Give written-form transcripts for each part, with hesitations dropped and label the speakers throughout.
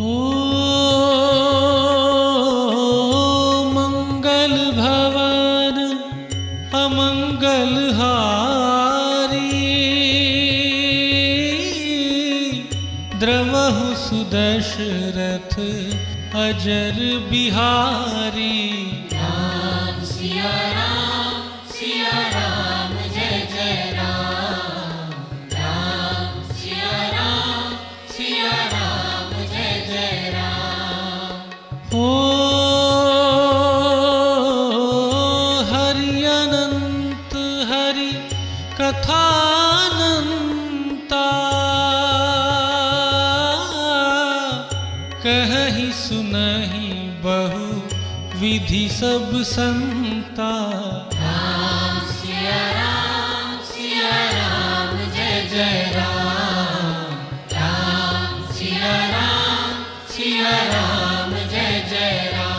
Speaker 1: ओ मंगल भवन अमंगल हारी, द्रवहु सुदशरथ अजर बिहारी।
Speaker 2: राम सिया राम जय जय राम। राम सिया राम जय जय राम।
Speaker 1: ओ हरि अनंत हरि कथानंता, कहहि सुनहि बहु विधि सब संता।
Speaker 2: राम सिया राम जय जय राम। राम सिया राम जय जय राम।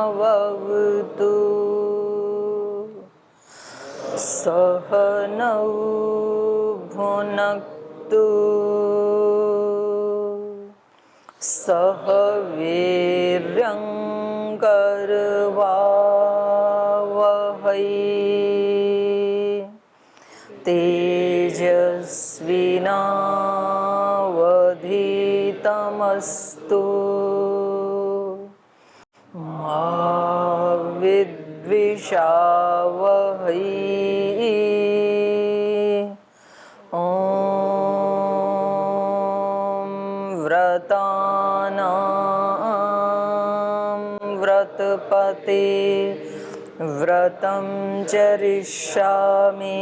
Speaker 3: सहनावतु सहनौ भुनक्तु सह वीर्यङ्करवावहै तेजस्विनावधीतमस्तु मा विद्विषावहै। ॐ व्रतानां व्रतपते व्रतं चरिष्यामि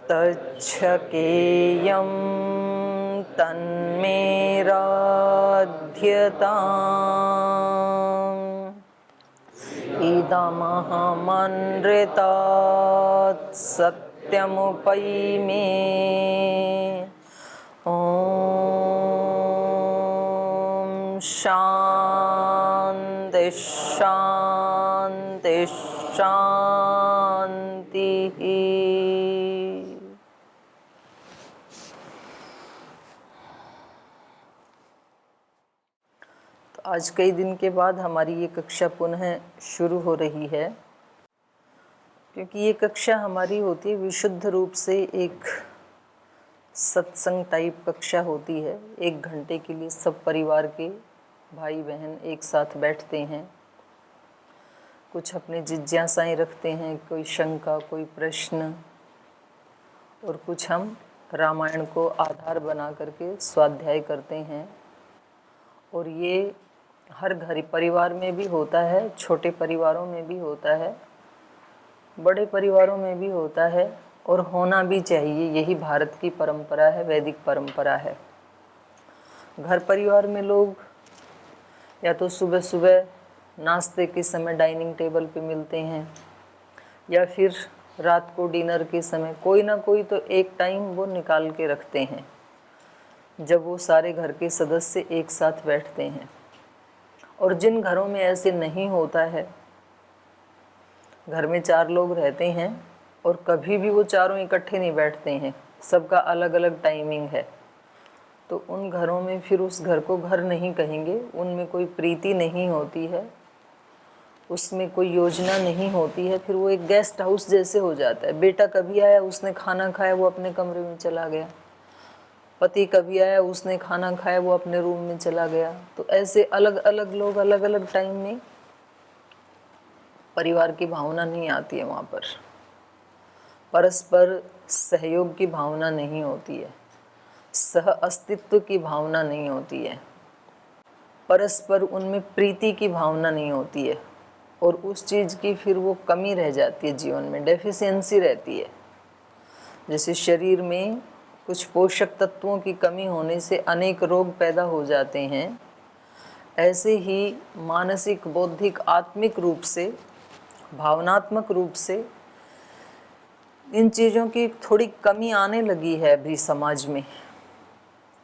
Speaker 3: तच्छकेयं तन्मे राध्यताम्। इदमहमनृतात् सत्यमुपैमि। ॐ शान्ति शान्ति शान्तिः। आज कई दिन के बाद हमारी ये कक्षा पुनः शुरू हो रही है, क्योंकि ये कक्षा हमारी होती है विशुद्ध रूप से एक सत्संग टाइप कक्षा होती है। 1 घंटे के लिए सब परिवार के भाई बहन एक साथ बैठते हैं, कुछ अपनी जिज्ञासाएं रखते हैं, कोई शंका, कोई प्रश्न, और कुछ हम रामायण को आधार बना करके स्वाध्याय करते हैं। और ये हर घर परिवार में भी होता है, छोटे परिवारों में भी होता है, बड़े परिवारों में भी होता है, और होना भी चाहिए। यही भारत की परंपरा है, वैदिक परंपरा है। घर परिवार में लोग या तो सुबह सुबह नाश्ते के समय डाइनिंग टेबल पे मिलते हैं, या फिर रात को डिनर के समय कोई ना कोई तो एक टाइम वो निकाल के रखते हैं जब वो सारे घर के सदस्य एक साथ बैठते हैं। और जिन घरों में ऐसे नहीं होता है, घर में 4 लोग रहते हैं और कभी भी वो चारों इकट्ठे नहीं बैठते हैं, सबका अलग अलग टाइमिंग है, तो उन घरों में फिर उस घर को घर नहीं कहेंगे। उनमें कोई प्रीति नहीं होती है, उसमें कोई योजना नहीं होती है। फिर वो एक गेस्ट हाउस जैसे हो जाता है। बेटा कभी आया, उसने खाना खाया, वो अपने कमरे में चला गया। पति कभी आया, उसने खाना खाया, वो अपने रूम में चला गया। तो ऐसे अलग अलग लोग अलग अलग टाइम में, परिवार की भावना नहीं आती है वहाँ पर। परस्पर सहयोग की भावना नहीं होती है, सह अस्तित्व की भावना नहीं होती है, परस्पर उनमें प्रीति की भावना नहीं होती है। और उस चीज़ की फिर वो कमी रह जाती है, जीवन में डेफिशिएंसी रहती है। जैसे शरीर में कुछ पोषक तत्वों की कमी होने से अनेक रोग पैदा हो जाते हैं, ऐसे ही मानसिक, बौद्धिक, आत्मिक रूप से, भावनात्मक रूप से इन चीज़ों की थोड़ी कमी आने लगी है अभी समाज में,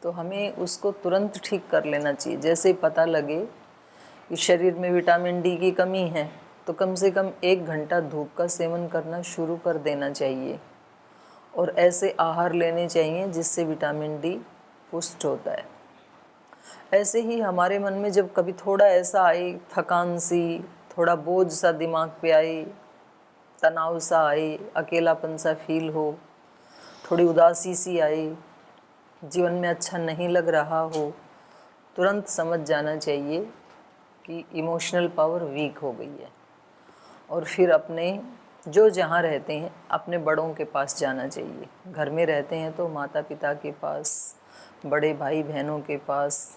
Speaker 3: तो हमें उसको तुरंत ठीक कर लेना चाहिए। जैसे ही पता लगे कि शरीर में विटामिन डी की कमी है तो कम से कम 1 घंटा धूप का सेवन करना शुरू कर देना चाहिए और ऐसे आहार लेने चाहिए जिससे विटामिन डी पुष्ट होता है। ऐसे ही हमारे मन में जब कभी थोड़ा ऐसा आए, थकान सी, थोड़ा बोझ सा दिमाग पे आए, तनाव सा आए, अकेलापन सा फील हो, थोड़ी उदासी सी आए, जीवन में अच्छा नहीं लग रहा हो, तुरंत समझ जाना चाहिए कि इमोशनल पावर वीक हो गई है और फिर अपने जो जहाँ रहते हैं अपने बड़ों के पास जाना चाहिए। घर में रहते हैं तो माता पिता के पास, बड़े भाई बहनों के पास,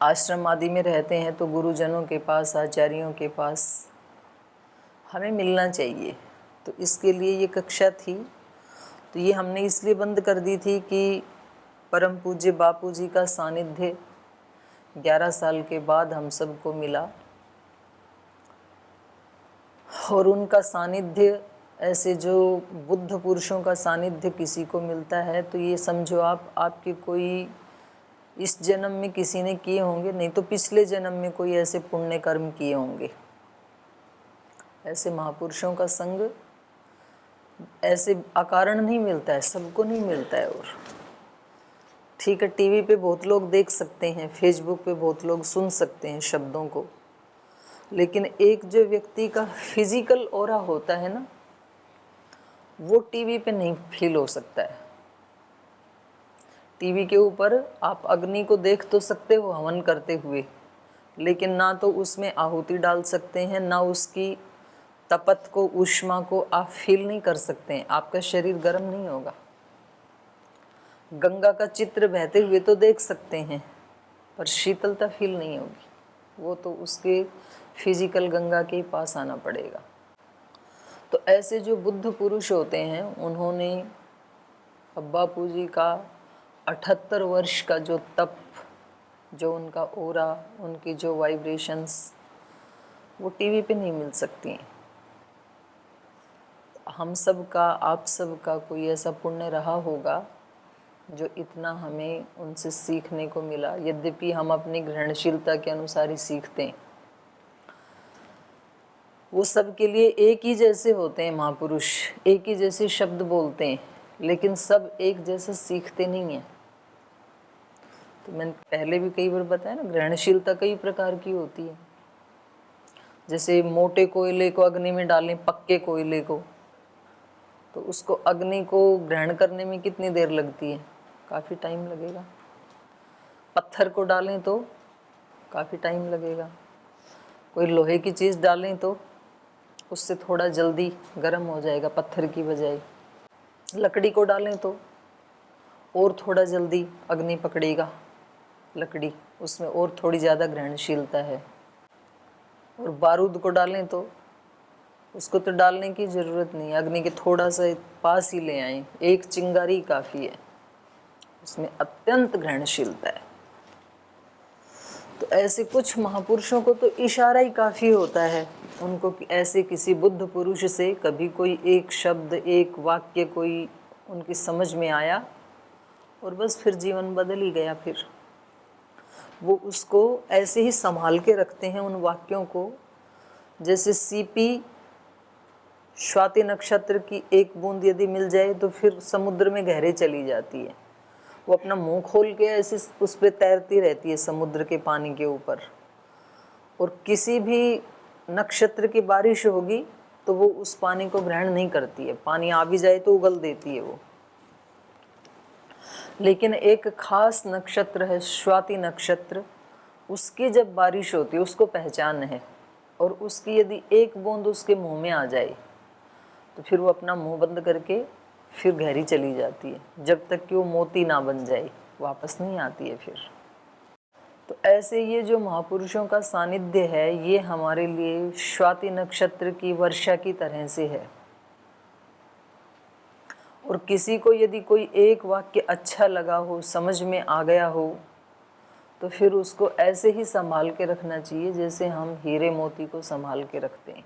Speaker 3: आश्रम आदि में रहते हैं तो गुरुजनों के पास, आचार्यों के पास हमें मिलना चाहिए। तो इसके लिए ये कक्षा थी। तो ये हमने इसलिए बंद कर दी थी कि परम पूज्य बापू जी का सानिध्य 11 साल के बाद हम सबको मिला और उनका सानिध्य, ऐसे जो बुद्ध पुरुषों का सानिध्य किसी को मिलता है तो ये समझो आप, आपके कोई इस जन्म में किसी ने किए होंगे, नहीं तो पिछले जन्म में कोई ऐसे पुण्य कर्म किए होंगे। ऐसे महापुरुषों का संग ऐसे अकारण नहीं मिलता है, सबको नहीं मिलता है। और ठीक है, टीवी पे बहुत लोग देख सकते हैं, फेसबुक पे बहुत लोग सुन सकते हैं शब्दों को, लेकिन एक जो व्यक्ति का फिजिकल ऑरा होता है ना, वो टीवी पे नहीं फील हो सकता है। टीवी के ऊपर आप अग्नि को देख तो सकते हो हवन करते हुए, लेकिन ना तो उसमें आहुति डाल सकते हैं, ना उसकी तपत को, ऊष्मा को आप फील नहीं कर सकते हैं, आपका शरीर गर्म नहीं होगा। गंगा का चित्र बहते हुए तो देख सकते हैं पर शीतलता फील नहीं होगी, वो तो उसके फिजिकल गंगा के पास आना पड़ेगा। तो ऐसे जो बुद्ध पुरुष होते हैं, उन्होंने बापू जी का 78 वर्ष का जो तप, जो उनका ओरा, उनकी जो वाइब्रेशंस, वो टीवी पे नहीं मिल सकती हैं। हम सब का, आप सब का कोई ऐसा पुण्य रहा होगा जो इतना हमें उनसे सीखने को मिला। यद्यपि हम अपनी ग्रहणशीलता के अनुसार ही सीखते हैं, वो सब के लिए एक ही जैसे होते हैं महापुरुष, एक ही जैसे शब्द बोलते हैं, लेकिन सब एक जैसा सीखते नहीं हैं। तो मैंने पहले भी कई बार बताया ना, ग्रहणशीलता कई प्रकार की होती है। जैसे मोटे कोयले को अग्नि में डालें, पक्के कोयले को, तो उसको अग्नि को ग्रहण करने में कितनी देर लगती है? काफ़ी टाइम लगेगा। पत्थर को डालें तो काफ़ी टाइम लगेगा। कोई लोहे की चीज़ डालें तो उससे थोड़ा जल्दी गर्म हो जाएगा पत्थर की बजाय। लकड़ी को डालें तो और थोड़ा जल्दी अग्नि पकड़ेगा लकड़ी, उसमें और थोड़ी ज़्यादा ग्रहणशीलता है। और बारूद को डालें तो उसको तो डालने की ज़रूरत नहीं है, अग्नि के थोड़ा सा पास ही ले आएं, एक चिंगारी काफ़ी है, उसमें अत्यंत ग्रहणशीलता है। तो ऐसे कुछ महापुरुषों को तो इशारा ही काफ़ी होता है उनको, कि ऐसे किसी बुद्ध पुरुष से कभी कोई एक शब्द, एक वाक्य कोई उनकी समझ में आया और बस फिर जीवन बदल ही गया। फिर वो उसको ऐसे ही संभाल के रखते हैं उन वाक्यों को, जैसे सीपी स्वाति नक्षत्र की एक बूंद यदि मिल जाए तो फिर समुद्र में गहरे चली जाती है। वो अपना मुंह खोल के ऐसे उस पर तैरती रहती है समुद्र के पानी के ऊपर, और किसी भी नक्षत्र की बारिश होगी तो वो उस पानी को ग्रहण नहीं करती है, पानी आ भी जाए तो उगल देती है वो। लेकिन एक खास नक्षत्र है स्वाति नक्षत्र, उसकी जब बारिश होती है उसको पहचान है, और उसकी यदि एक बूंद उसके मुंह में आ जाए तो फिर वो अपना मुंह बंद करके फिर गहरी चली जाती है, जब तक कि वो मोती ना बन जाए, वापस नहीं आती है फिर। तो ऐसे ये जो महापुरुषों का सानिध्य है, ये हमारे लिए स्वाति नक्षत्र की वर्षा की तरह से है। और किसी को यदि कोई एक वाक्य अच्छा लगा हो, समझ में आ गया हो, तो फिर उसको ऐसे ही संभाल के रखना चाहिए जैसे हम हीरे मोती को संभाल के रखते हैं।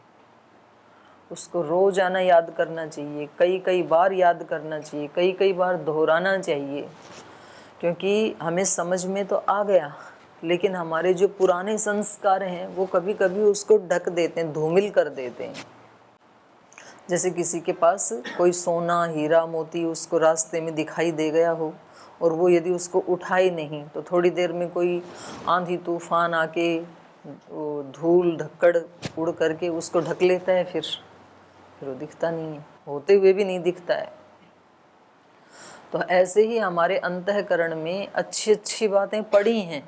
Speaker 3: उसको रोज़ाना याद करना चाहिए, कई कई बार याद करना चाहिए, कई कई बार दोहराना चाहिए, क्योंकि हमें समझ में तो आ गया, लेकिन हमारे जो पुराने संस्कार हैं वो कभी कभी उसको ढक देते हैं, धूमिल कर देते हैं। जैसे किसी के पास कोई सोना, हीरा, मोती उसको रास्ते में दिखाई दे गया हो और वो यदि उसको उठाए नहीं तो थोड़ी देर में कोई आंधी तूफान आके धूल धक्कड़ उड़ करके उसको ढक लेता है, फिर वो दिखता नहीं है, होते हुए भी नहीं दिखता है। तो ऐसे ही हमारे अंतःकरण में अच्छी अच्छी बातें पड़ी हैं,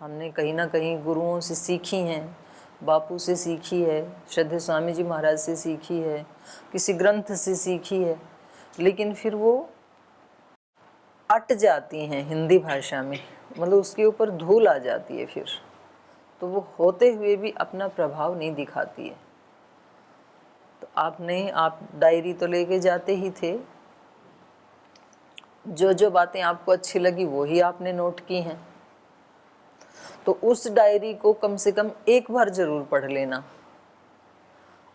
Speaker 3: हमने कहीं ना कहीं गुरुओं से सीखी हैं, बापू से सीखी है, श्रद्धेय स्वामी जी महाराज से सीखी है, किसी ग्रंथ से सीखी है, लेकिन फिर वो अट जाती हैं हिंदी भाषा में, मतलब उसके ऊपर धूल आ जाती है, फिर तो वो होते हुए भी अपना प्रभाव नहीं दिखाती है। तो आप डायरी तो लेके जाते ही थे, जो जो बातें आपको अच्छी लगी वो ही आपने नोट की हैं, तो उस डायरी को कम से कम एक बार ज़रूर पढ़ लेना,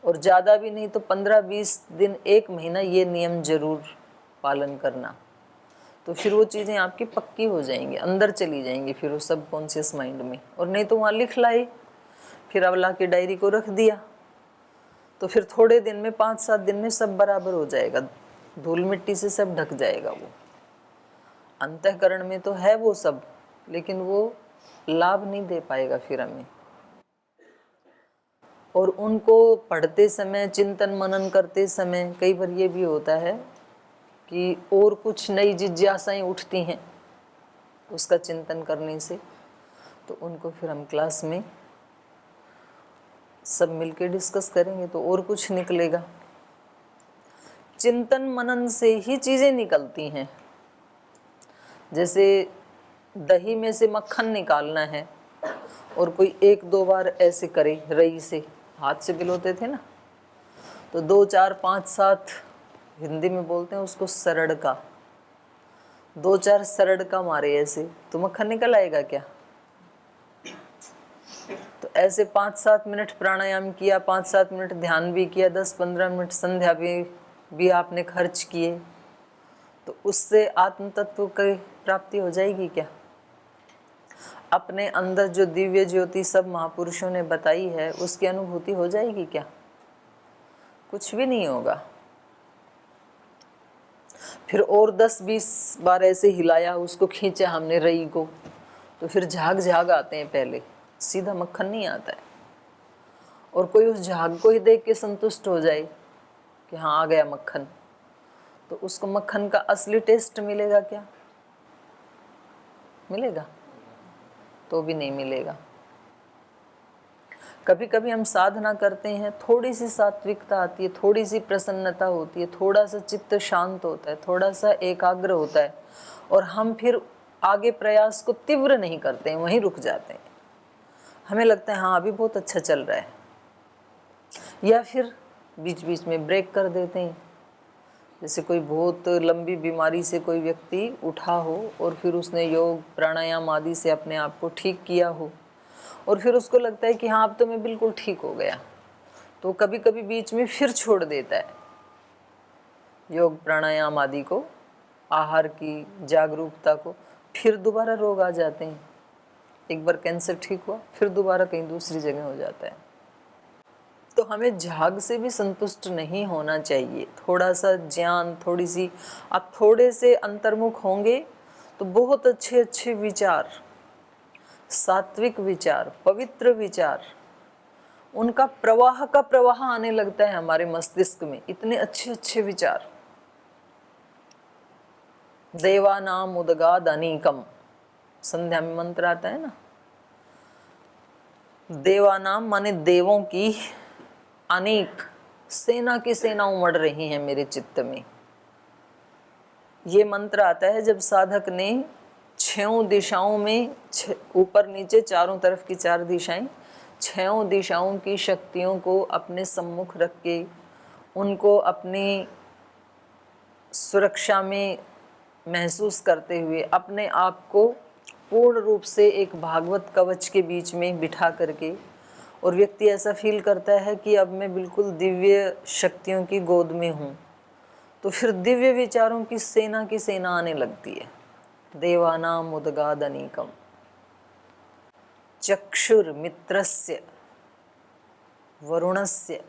Speaker 3: और ज़्यादा भी नहीं तो 15-20 दिन, 1 महीना ये नियम ज़रूर पालन करना। तो फिर वो चीज़ें आपकी पक्की हो जाएंगी, अंदर चली जाएंगी फिर वो सबकॉन्शियस माइंड में। और नहीं तो वहाँ लिख लाए, फिर अब ला के डायरी को रख दिया, तो फिर थोड़े दिन में 5-7 दिन में सब बराबर हो जाएगा, धूल मिट्टी से सब ढक जाएगा। वो अंतःकरण में तो है वो सब, लेकिन वो लाभ नहीं दे पाएगा फिर हमें। और उनको पढ़ते समय, चिंतन मनन करते समय कई बार ये भी होता है कि और कुछ नई जिज्ञासाएं उठती हैं उसका चिंतन करने से, तो उनको फिर हम क्लास में सब मिलके डिस्कस करेंगे तो और कुछ निकलेगा। चिंतन मनन से ही चीज़ें निकलती हैं। जैसे दही में से मक्खन निकालना है और कोई 1-2 बार ऐसे करे, रई से हाथ से पिलोते थे ना, तो 2, 4, 5, 7 हिंदी में बोलते हैं उसको सरड़का, 2-4 सरड़का मारे ऐसे, तो मक्खन निकल आएगा क्या? तो ऐसे 5-7 मिनट प्राणायाम किया, 5-7 मिनट ध्यान भी किया, 10-15 मिनट संध्या भी आपने खर्च किए, तो उससे आत्म तत्व की प्राप्ति हो जाएगी क्या? अपने अंदर जो दिव्य ज्योति सब महापुरुषों ने बताई है उसकी अनुभूति हो जाएगी क्या? कुछ भी नहीं होगा। फिर और 10-20 बार ऐसे हिलाया, उसको खींचा हमने रई को, तो फिर झाग झाग आते हैं, पहले सीधा मक्खन नहीं आता है। और कोई उस झाग को ही देख के संतुष्ट हो जाए कि हाँ आ गया मक्खन, तो उसको मक्खन का असली टेस्ट मिलेगा क्या? मिलेगा? तो भी नहीं मिलेगा। कभी कभी हम साधना करते हैं, थोड़ी सी सात्विकता आती है, थोड़ी सी प्रसन्नता होती है, थोड़ा सा चित्त शांत होता है, थोड़ा सा एकाग्र होता है, और हम फिर आगे प्रयास को तीव्र नहीं करते हैं, वहीं रुक जाते हैं। हमें लगता है हाँ अभी बहुत अच्छा चल रहा है, या फिर बीच बीच में ब्रेक कर देते हैं। जैसे कोई बहुत लंबी बीमारी से कोई व्यक्ति उठा हो और फिर उसने योग प्राणायाम आदि से अपने आप को ठीक किया हो, और फिर उसको लगता है कि हाँ अब तो मैं बिल्कुल ठीक हो गया, तो कभी कभी बीच में फिर छोड़ देता है योग प्राणायाम आदि को, आहार की जागरूकता को, फिर दोबारा रोग आ जाते हैं। एक बार कैंसर ठीक हुआ, फिर दोबारा कहीं दूसरी जगह हो जाता है। तो हमें झाग से भी संतुष्ट नहीं होना चाहिए। थोड़ा सा ज्ञान, थोड़ी सी आप थोड़े से अंतर्मुख होंगे तो बहुत अच्छे अच्छे विचार, सात्विक विचार, पवित्र विचार, उनका प्रवाह का प्रवाह आने लगता है हमारे मस्तिष्क में। इतने अच्छे अच्छे विचार। देवानाम उदगाद अनीकम, संध्या में मंत्र आता है ना, देवानाम माने देवों की, अनेक सेना की सेना उमड़ रही हैं मेरे चित्त में। ये मंत्र आता है जब साधक ने 6 दिशाओं में, ऊपर नीचे चारों तरफ की 4 दिशाएं, 6 दिशाओं की शक्तियों को अपने सम्मुख रख के उनको अपनी सुरक्षा में महसूस करते हुए अपने आप को पूर्ण रूप से एक भागवत कवच के बीच में बिठा करके और व्यक्ति ऐसा फील करता है कि अब मैं बिल्कुल दिव्य शक्तियों की गोद में हूँ, तो फिर दिव्य विचारों की सेना आने लगती है। देवानाम उदगाद अनीकम चक्षुर मित्रस्य वरुणस्य।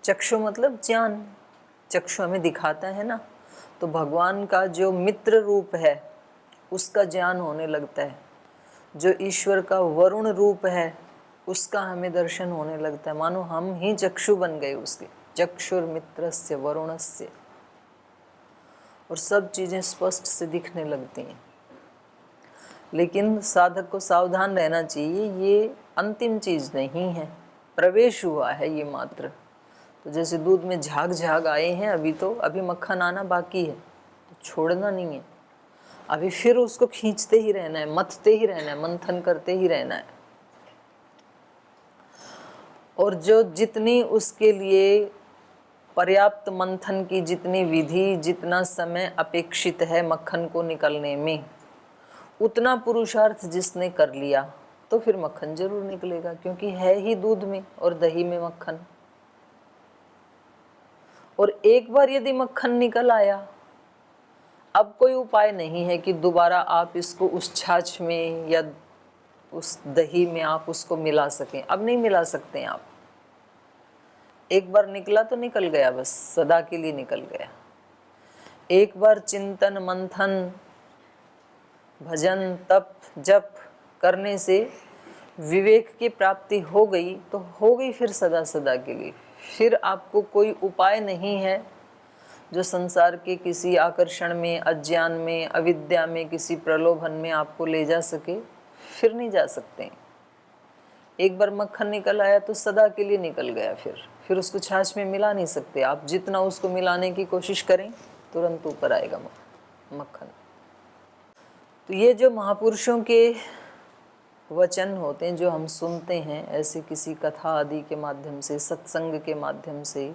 Speaker 3: चक्षु मतलब ज्ञान, चक्षु हमें दिखाता है ना, तो भगवान का जो मित्र रूप है उसका ज्ञान होने लगता है। जो ईश्वर का वरुण रूप है उसका हमें दर्शन होने लगता है, मानो हम ही चक्षु बन गए उसके। चक्षुर मित्रस्य वरुणस्य, और सब चीज़ें स्पष्ट से दिखने लगती हैं। लेकिन साधक को सावधान रहना चाहिए, ये अंतिम चीज़ नहीं है, प्रवेश हुआ है ये मात्र। तो जैसे दूध में झाग झाग आए हैं, अभी मक्खन आना बाकी है, तो छोड़ना नहीं है, अभी फिर उसको खींचते ही रहना है, मथते ही रहना है, मंथन करते ही रहना है। और जो जितनी उसके लिए पर्याप्त मंथन की जितनी विधि, जितना समय अपेक्षित है मक्खन को निकलने में, उतना पुरुषार्थ जिसने कर लिया तो फिर मक्खन जरूर निकलेगा, क्योंकि है ही दूध में और दही में मक्खन। और एक बार यदि मक्खन निकल आया, अब कोई उपाय नहीं है कि दोबारा आप इसको उस छाछ में या उस दही में आप उसको मिला सकें। अब नहीं मिला सकते हैं आप। एक बार निकला तो निकल गया, बस सदा के लिए निकल गया। एक बार चिंतन मंथन भजन तप जप करने से विवेक की प्राप्ति हो गई तो हो गई फिर सदा सदा के लिए। फिर आपको कोई उपाय नहीं है जो संसार के किसी आकर्षण में, अज्ञान में, अविद्या में, किसी प्रलोभन में आपको ले जा सके। फिर नहीं जा सकते। एक बार मक्खन निकल आया तो सदा के लिए निकल गया, फिर उसको छाछ में मिला नहीं सकते आप। जितना उसको मिलाने की कोशिश करें तुरंत ऊपर आएगा मक्खन। तो ये जो महापुरुषों के वचन होते हैं जो हम सुनते हैं, ऐसे किसी कथा आदि के माध्यम से, सत्संग के माध्यम से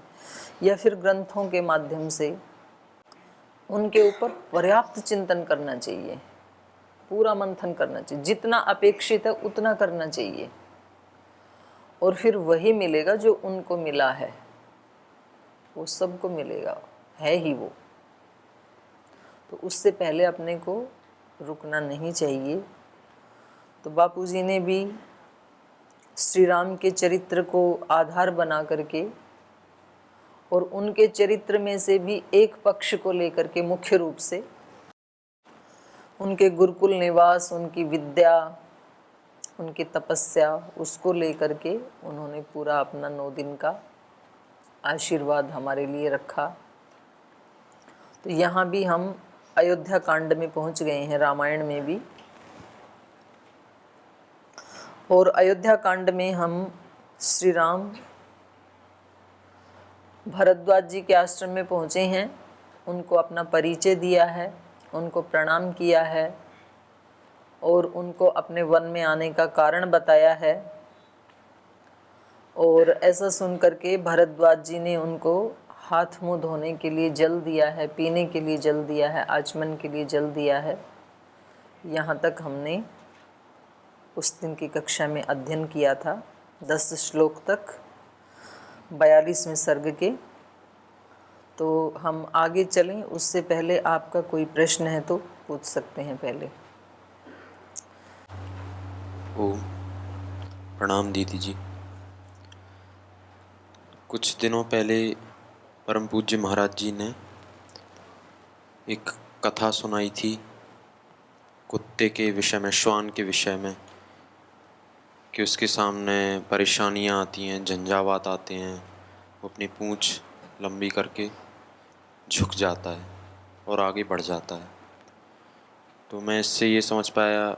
Speaker 3: या फिर ग्रंथों के माध्यम से, उनके ऊपर पर्याप्त चिंतन करना चाहिए, पूरा मंथन करना चाहिए, जितना अपेक्षित है उतना करना चाहिए, और फिर वही मिलेगा जो उनको मिला है, वो सबको मिलेगा, है ही वो। तो उससे पहले अपने को रुकना नहीं चाहिए। तो बापूजी ने भी श्री राम के चरित्र को आधार बना करके और उनके चरित्र में से भी एक पक्ष को लेकर के, मुख्य रूप से उनके गुरुकुल निवास, उनकी विद्या, उनकी तपस्या, उसको लेकर के उन्होंने पूरा अपना 9 दिन का आशीर्वाद हमारे लिए रखा। तो यहाँ भी हम अयोध्या कांड में पहुँच गए हैं, रामायण में भी। और अयोध्या कांड में हम श्री राम भरद्वाज जी के आश्रम में पहुँचे हैं, उनको अपना परिचय दिया है, उनको प्रणाम किया है और उनको अपने वन में आने का कारण बताया है। और ऐसा सुन करके भरद्वाज जी ने उनको हाथ मुंह धोने के लिए जल दिया है, पीने के लिए जल दिया है, आचमन के लिए जल दिया है। यहाँ तक हमने उस दिन की कक्षा में अध्ययन किया था, 10 श्लोक तक, 42वें सर्ग के। तो हम आगे चलें, उससे पहले आपका कोई प्रश्न है तो पूछ सकते हैं पहले।
Speaker 4: ओम प्रणाम दीदी जी। कुछ दिनों पहले परम पूज्य महाराज जी ने एक कथा सुनाई थी कुत्ते के विषय में, श्वान के विषय में, कि उसके सामने परेशानियां आती हैं, झंझावात आते हैं, वो अपनी पूंछ लंबी करके झुक जाता है और आगे बढ़ जाता है। तो मैं इससे ये समझ पाया,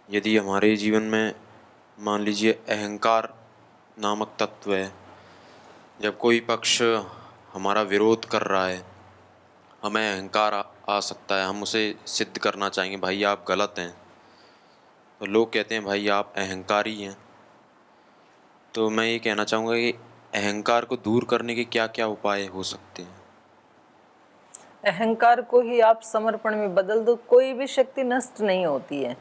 Speaker 4: यदि हमारे जीवन में मान लीजिए अहंकार नामक तत्व है, जब कोई पक्ष हमारा विरोध कर रहा है, हमें अहंकार आ सकता है, हम उसे सिद्ध करना चाहेंगे, भाई आप गलत हैं, तो लोग कहते हैं भाई आप अहंकारी हैं। तो मैं ये कहना चाहूँगा कि अहंकार को दूर करने के क्या क्या उपाय हो सकते हैं?
Speaker 3: अहंकार को ही आप समर्पण में बदल दो, कोई भी शक्ति नष्ट नहीं होती है,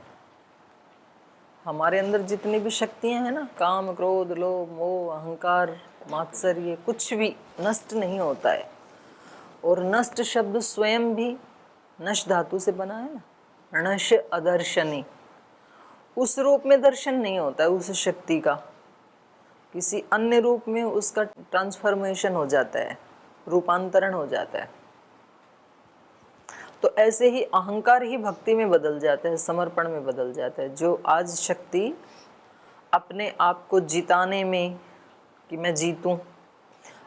Speaker 3: हमारे अंदर जितनी भी शक्तियां हैं ना, काम, क्रोध, लोभ, मोह, अहंकार, मात्सर्य, कुछ भी नष्ट नहीं होता है। और नष्ट शब्द स्वयं भी नश धातु से बना है ना, नश अदर्शनी, उस रूप में दर्शन नहीं होता है उस शक्ति का, किसी अन्य रूप में उसका ट्रांसफॉर्मेशन हो जाता है, रूपांतरण हो जाता है। तो ऐसे ही अहंकार ही भक्ति में बदल जाता है, समर्पण में बदल जाता है। जो आज शक्ति अपने आप को जिताने में, कि मैं जीतूं,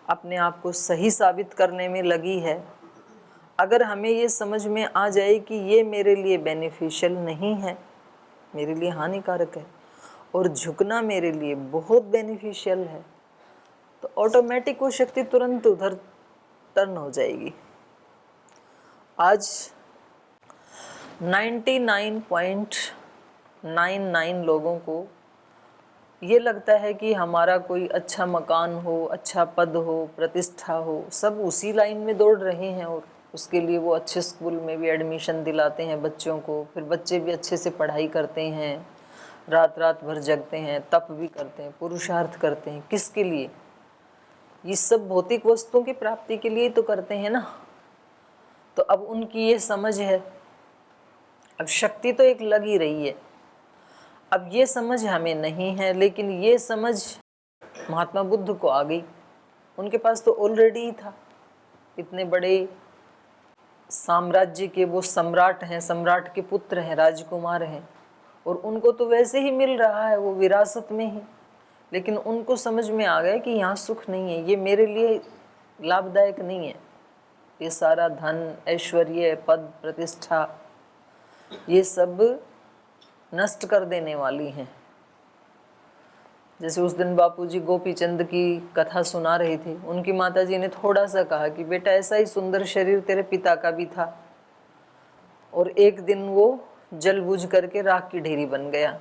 Speaker 3: अपने आप को सही साबित करने में लगी है, अगर हमें ये समझ में आ जाए कि ये मेरे लिए बेनिफिशियल नहीं है, मेरे लिए हानिकारक है, और झुकना मेरे लिए बहुत बेनिफिशियल है, तो ऑटोमेटिक वो शक्ति तुरंत उधर टर्न हो जाएगी। आज 99.99 लोगों को ये लगता है कि हमारा कोई अच्छा मकान हो, अच्छा पद हो, प्रतिष्ठा हो, सब उसी लाइन में दौड़ रहे हैं, और उसके लिए वो अच्छे स्कूल में भी एडमिशन दिलाते हैं बच्चों को, फिर बच्चे भी अच्छे से पढ़ाई करते हैं, रात रात भर जगते हैं, तप भी करते हैं, पुरुषार्थ करते हैं। किसके लिए? ये सब भौतिक वस्तुओं की प्राप्ति के लिए तो करते हैं ना। तो अब उनकी ये समझ है, अब शक्ति तो एक लग ही रही है, अब ये समझ हमें नहीं है, लेकिन ये समझ महात्मा बुद्ध को आ गई। उनके पास तो ऑलरेडी ही था, इतने बड़े साम्राज्य के वो सम्राट हैं, सम्राट के पुत्र हैं, राजकुमार हैं, और उनको तो वैसे ही मिल रहा है, वो विरासत में ही। लेकिन उनको समझ में आ गया कि यहाँ सुख नहीं है, ये मेरे लिए लाभदायक नहीं है, ये सारा धन, ऐश्वर्य, पद, प्रतिष्ठा, ये सब नष्ट कर देने वाली हैं। जैसे उस दिन बापूजी गोपी चंद की कथा सुना रहे थे, उनकी माताजी ने थोड़ा सा कहा कि बेटा ऐसा ही सुंदर शरीर तेरे पिता का भी था, और एक दिन वो जल बुझ करके राख की ढेरी बन गया,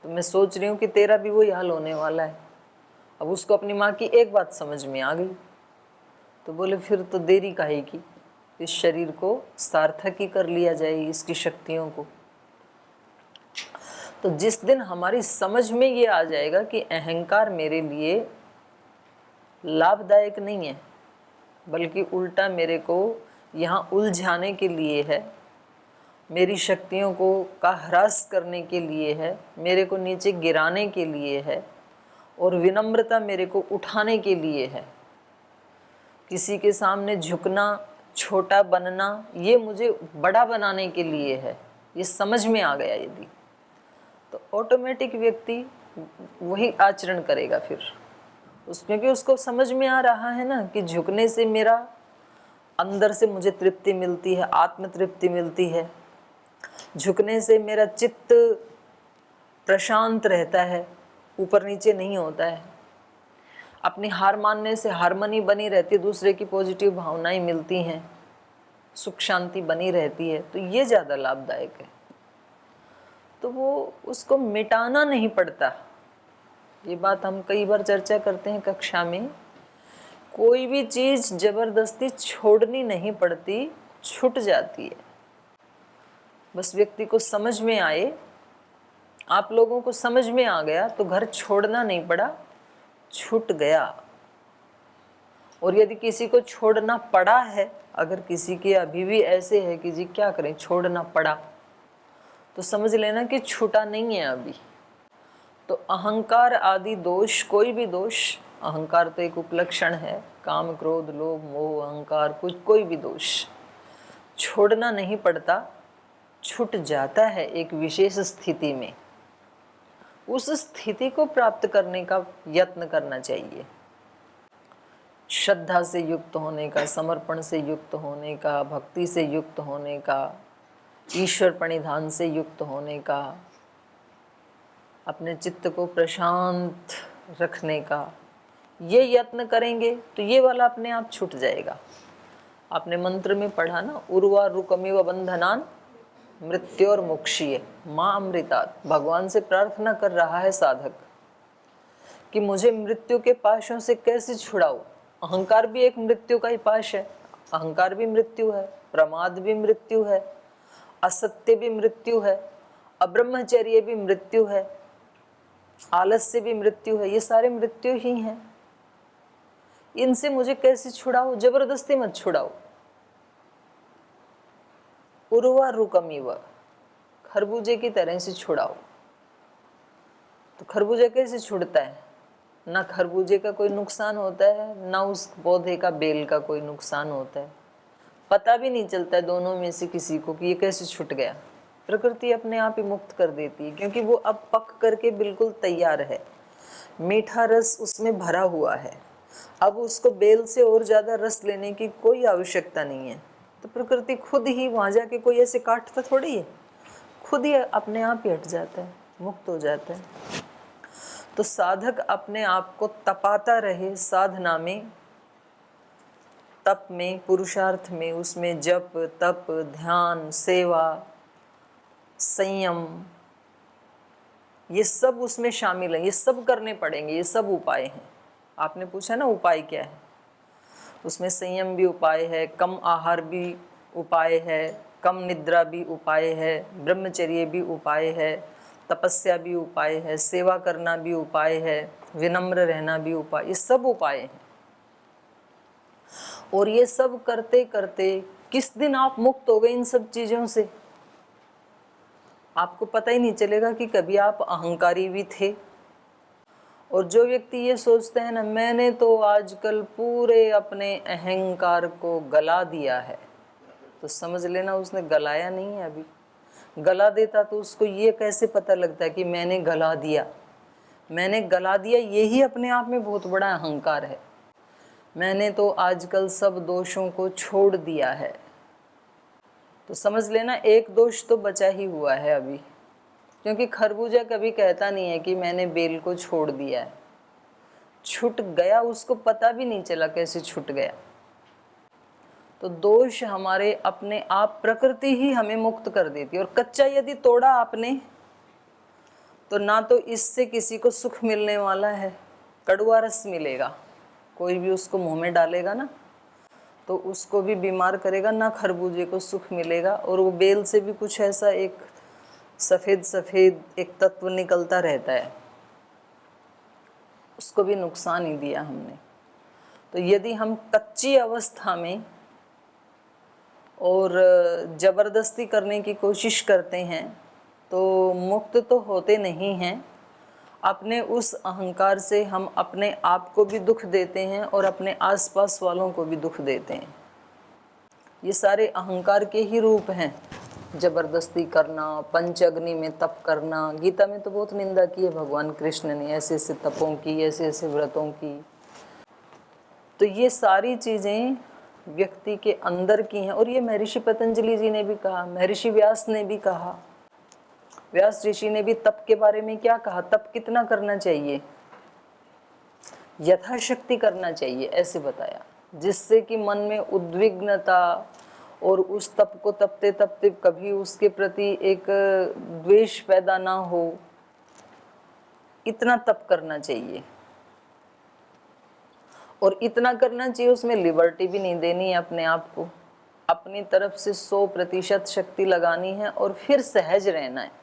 Speaker 3: तो मैं सोच रही हूँ कि तेरा भी वही हाल होने वाला है। अब उसको अपनी माँ की एक बात समझ में आ गई, तो बोले फिर तो देरी काहे की, इस शरीर को सार्थक ही कर लिया जाए, इसकी शक्तियों को। तो जिस दिन हमारी समझ में ये आ जाएगा कि अहंकार मेरे लिए लाभदायक नहीं है, बल्कि उल्टा मेरे को यहाँ उलझाने के लिए है, मेरी शक्तियों को का ह्रास करने के लिए है, मेरे को नीचे गिराने के लिए है, और विनम्रता मेरे को उठाने के लिए है, किसी के सामने झुकना, छोटा बनना, ये मुझे बड़ा बनाने के लिए है, ये समझ में आ गया यदि, तो ऑटोमेटिक व्यक्ति वही आचरण करेगा फिर क्योंकि उसको समझ में आ रहा है ना कि झुकने से मेरा अंदर से मुझे तृप्ति मिलती है, आत्म तृप्ति मिलती है, झुकने से मेरा चित्त प्रशांत रहता है, ऊपर नीचे नहीं होता है, अपनी हार मानने से हारमोनी बनी रहती है, दूसरे की पॉजिटिव भावनाएं मिलती हैं, सुख शांति बनी रहती है, तो ये ज़्यादा लाभदायक है। तो वो उसको मिटाना नहीं पड़ता। ये बात हम कई बार चर्चा करते हैं कक्षा में, कोई भी चीज़ जबरदस्ती छोड़नी नहीं पड़ती, छूट जाती है। बस व्यक्ति को समझ में आए, आप लोगों को समझ में आ गया तो घर छोड़ना नहीं पड़ा, छूट गया। और यदि किसी को छोड़ना पड़ा है, अगर किसी के अभी भी ऐसे है कि जी क्या करें छोड़ना पड़ा, तो समझ लेना कि छूटा नहीं है अभी। तो अहंकार आदि दोष, कोई भी दोष, अहंकार तो एक उपलक्षण है, काम, क्रोध, लोभ, मोह, अहंकार, कुछ कोई भी दोष छोड़ना नहीं पड़ता, छूट जाता है एक विशेष स्थिति में। उस स्थिति को प्राप्त करने का यत्न करना चाहिए, श्रद्धा से युक्त होने का, समर्पण से युक्त होने का, भक्ति से युक्त होने का, ईश्वर प्रणिधान से युक्त होने का, अपने चित्त को प्रशांत रखने का, ये यत्न करेंगे तो ये वाला अपने आप छूट जाएगा। आपने मंत्र में पढ़ा ना, उर्वा रुकमिव बंधनान मृत्योर मोक्षीय माँ अमृतात। भगवान से प्रार्थना कर रहा है साधक कि मुझे मृत्यु के पाशों से कैसे छुड़ाओ। अहंकार भी एक मृत्यु का ही पाश है, अहंकार भी मृत्यु है, प्रमाद भी मृत्यु है, असत्य भी मृत्यु है, अब्रह्मचर्य भी मृत्यु है, आलस से भी मृत्यु है, ये सारे मृत्यु ही हैं। इनसे मुझे कैसे छुड़ाओ? जबरदस्ती मत छुड़ाओ। उर्वा रुकमिव, खरबूजे की तरह से छुड़ाओ। तो खरबूजा कैसे छुड़ता है? ना खरबूजे का कोई नुकसान होता है, ना उस पौधे का बेल का कोई नुकसान होता है। पता भी नहीं चलता है दोनों में से किसी को कि ये कैसे छूट गया। प्रकृति अपने आप ही मुक्त कर देती है, क्योंकि वो अब पक करके बिल्कुल तैयार है। मीठा रस उसमें भरा हुआ है, अब उसको बेल से और ज़्यादा रस लेने की कोई आवश्यकता नहीं है। तो प्रकृति खुद ही वहाँ जाके कोई ऐसे काटता थोड़ी है, खुद ही अपने आप ही हट जाता है, मुक्त हो जाता है। तो साधक अपने आप को तपाता रहे साधना में, तप में, पुरुषार्थ में, उसमें जप, तप, ध्यान, सेवा, संयम, ये सब उसमें शामिल है। ये सब करने पड़ेंगे, ये सब उपाय हैं। आपने पूछा ना उपाय क्या है, उसमें संयम भी उपाय है, कम आहार भी उपाय है, कम निद्रा भी उपाय है, ब्रह्मचर्य भी उपाय है, तपस्या भी उपाय है, सेवा करना भी उपाय है, विनम्र रहना भी उपाय, ये सब उपाय हैं। और ये सब करते करते किस दिन आप मुक्त हो गए इन सब चीज़ों से, आपको पता ही नहीं चलेगा कि कभी आप अहंकारी भी थे। और जो व्यक्ति ये सोचते हैं ना, मैंने तो आजकल पूरे अपने अहंकार को गला दिया है, तो समझ लेना उसने गलाया नहीं है अभी। गला देता तो उसको ये कैसे पता लगता है कि मैंने गला दिया। मैंने गला दिया, यही अपने आप में बहुत बड़ा अहंकार है। मैंने तो आजकल सब दोषों को छोड़ दिया है, तो समझ लेना एक दोष तो बचा ही हुआ है अभी। क्योंकि खरबूजा कभी कहता नहीं है कि मैंने बेल को छोड़ दिया है, छूट गया, उसको पता भी नहीं चला कैसे छूट गया। तो दोष हमारे अपने आप, प्रकृति ही हमें मुक्त कर देती है। और कच्चा यदि तोड़ा आपने, तो ना तो इससे किसी को सुख मिलने वाला है, कड़वा रस मिलेगा, कोई भी उसको मुंह में डालेगा ना तो उसको भी बीमार करेगा, ना खरबूजे को सुख मिलेगा। और वो बेल से भी कुछ ऐसा एक सफ़ेद सफ़ेद एक तत्व निकलता रहता है, उसको भी नुकसान ही दिया हमने। तो यदि हम कच्ची अवस्था में और ज़बरदस्ती करने की कोशिश करते हैं तो मुक्त तो होते नहीं हैं। अपने उस अहंकार से हम अपने आप को भी दुख देते हैं और अपने आसपास वालों को भी दुख देते हैं। ये सारे अहंकार के ही रूप हैं। ज़बरदस्ती करना, पंच अग्नि में तप करना, गीता में तो बहुत निंदा की है भगवान कृष्ण ने ऐसे ऐसे तपों की, ऐसे ऐसे व्रतों की। तो ये सारी चीज़ें व्यक्ति के अंदर की हैं। और ये महर्षि पतंजलि जी ने भी कहा, महर्षि व्यास ने भी कहा, व्यास ऋषि ने भी तप के बारे में क्या कहा, तप कितना करना चाहिए, यथाशक्ति करना चाहिए, ऐसे बताया, जिससे कि मन में उद्विग्नता और उस तप को तपते तपते कभी उसके प्रति एक द्वेष पैदा ना हो, इतना तप करना चाहिए। और इतना करना चाहिए, उसमें लिबर्टी भी नहीं देनी है अपने आप को, अपनी तरफ से 100% शक्ति लगानी है और फिर सहज रहना है।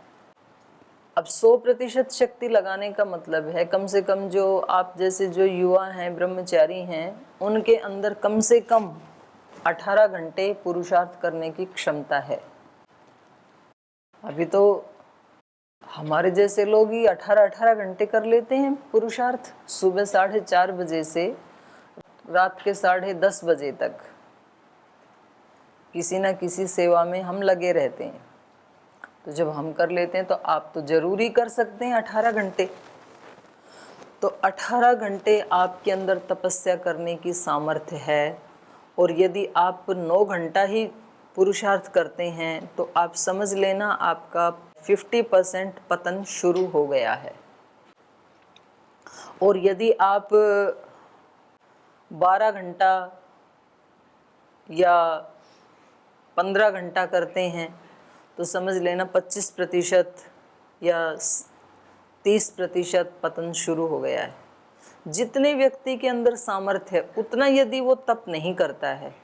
Speaker 3: अब 100% शक्ति लगाने का मतलब है कम से कम जो आप जैसे जो युवा हैं, ब्रह्मचारी हैं, उनके अंदर कम से कम 18 घंटे पुरुषार्थ करने की क्षमता है। अभी तो हमारे जैसे लोग ही 18 घंटे कर लेते हैं पुरुषार्थ, सुबह 4:30 बजे से रात के 10:30 बजे तक किसी न किसी सेवा में हम लगे रहते हैं। तो जब हम कर लेते हैं तो आप तो ज़रूर ही कर सकते हैं 18 घंटे। तो 18 घंटे आपके अंदर तपस्या करने की सामर्थ्य है। और यदि आप 9 घंटा ही पुरुषार्थ करते हैं तो आप समझ लेना आपका 50% पतन शुरू हो गया है। और यदि आप 12 घंटा या 15 घंटा करते हैं तो समझ लेना 25% या 30% पतन शुरू हो गया है। जितने व्यक्ति के अंदर सामर्थ्य है उतना यदि वो तप नहीं करता है,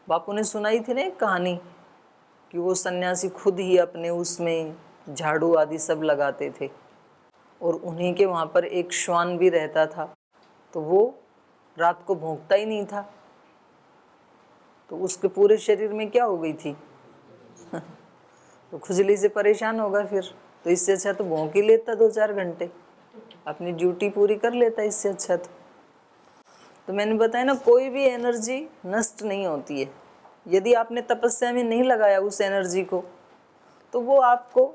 Speaker 3: बापू ने सुनाई थी ना एक कहानी कि वो सन्यासी खुद ही अपने उसमें झाड़ू आदि सब लगाते थे, और उन्हीं के वहाँ पर एक श्वान भी रहता था, तो वो रात को भौंकता ही नहीं था, तो उसके पूरे शरीर में क्या हो गई थी तो खुजली से परेशान होगा फिर। तो इससे अच्छा तो भौंक ही लेता 2-4 घंटे, अपनी ड्यूटी पूरी कर लेता इससे अच्छा। तो मैंने बताया ना, कोई भी एनर्जी नष्ट नहीं होती है। यदि आपने तपस्या में नहीं लगाया उस एनर्जी को, तो वो आपको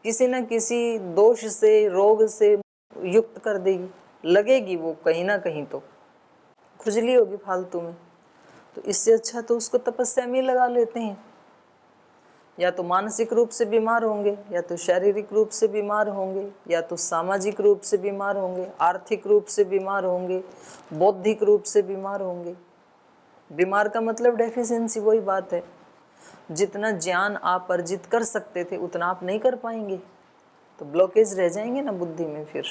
Speaker 3: किसी न किसी दोष से, रोग से युक्त कर देगी, लगेगी वो कहीं ना कहीं, तो खुजली होगी फालतू में। तो इससे अच्छा तो उसको तपस्या में लगा लेते हैं। या तो मानसिक रूप से बीमार होंगे, या तो शारीरिक रूप से बीमार होंगे, या तो सामाजिक रूप से बीमार होंगे, आर्थिक रूप से बीमार होंगे, बौद्धिक रूप से बीमार होंगे। बीमार का मतलब डेफिशिएंसी, वही बात है। जितना ज्ञान आप अर्जित कर सकते थे उतना आप नहीं कर पाएंगे, तो ब्लॉकेज रह जाएंगे ना बुद्धि में फिर।